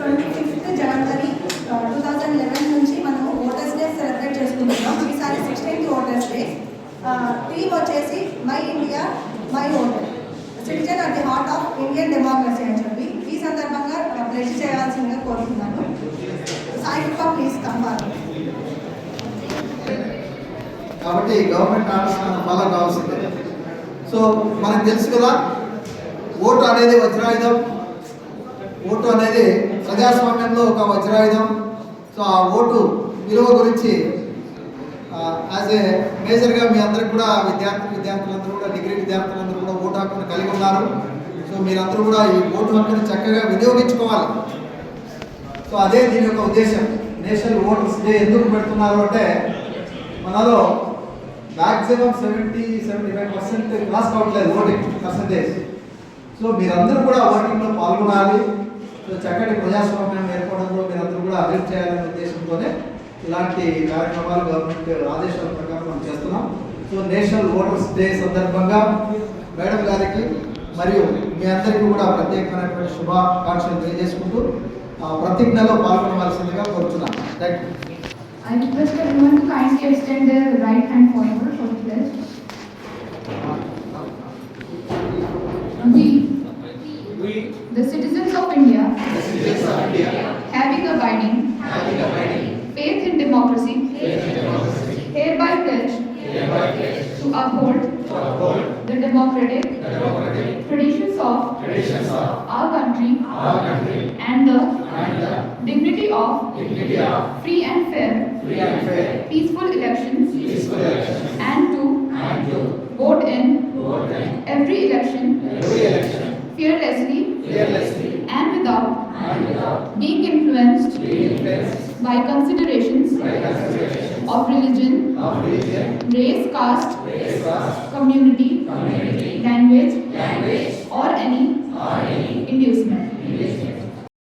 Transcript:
25th జనవరి 2011 నుంచి మనం voters day celebrate చేసుకుంటున్నాం. ఈసారి 16th ఓటర్స్ డే. థీమ్ వచ్చేసి my India my voter, citizen at the heart of Indian democracy అని చెప్పి ఈ సందర్భంగా ప్లెడ్జ్ చేయాల్సిందిగా కోరుతున్నాను. సాయి కృప ప్లీజ్ కంపార్. కాబట్టి గవర్నమెంట్ ఆర్డర్స్ మనం ఫాలో కావాల్సిందే. సో మనకు తెలుసు కదా, ఓటు అనేది వజ్రాయుధం. ఓటు అనేది ప్రజాస్వామ్యంలో ఒక వజ్రాయుధం. సో ఆ ఓటు విలువ గురించి యాజ్ ఏ మేజర్గా మీ అందరికి కూడా విద్యార్థులందరూ కూడా డిగ్రీ విద్యార్థులందరూ కూడా ఓటు హక్కును కలిగి ఉన్నారు. సో మీరందరూ కూడా ఈ ఓటు హక్కును చక్కగా వినియోగించుకోవాలి. సో అదే దీని యొక్క ఉద్దేశం. నేషనల్ ఓటర్స్ డే ఎందుకు పెడుతున్నారు అంటే, మనలో మ్యాక్సిమం 70-75% క్రాస్ కావట్లేదు ఓటింగ్ పర్సంటేజ్. సో మీరందరూ కూడా ఓటింగ్లో పాల్గొనాలి. సో చక్కటి ప్రజాస్వామ్యం ఏర్పడంలో మీరందరూ కూడా హెల్ప్ చేయాలనే ఉద్దేశంతోనే ఇలాంటి కార్యక్రమాలు గవర్నమెంట్ ఆదేశాల ప్రకారం మనం చేస్తున్నాం. సో నేషనల్ ఓటర్స్ డే సందర్భంగా మేడం గారికి మరియు మీ అందరికీ కూడా ప్రత్యేకమైనటువంటి శుభాకాంక్షలు తెలియజేసుకుంటూ ప్రతిజ్ఞలో పాల్గొనవలసిందిగా కోరుతున్నాను. Thank you. I request everyone to kindly extend their right hand forward for the pledge. We, the citizens of India, having abiding faith in democracy, hereby pledge to uphold the democratic traditions of our country and the dignity of free and fair peaceful elections, and to vote in every election fearlessly and without being influenced by considerations of religion, race, caste, community, language,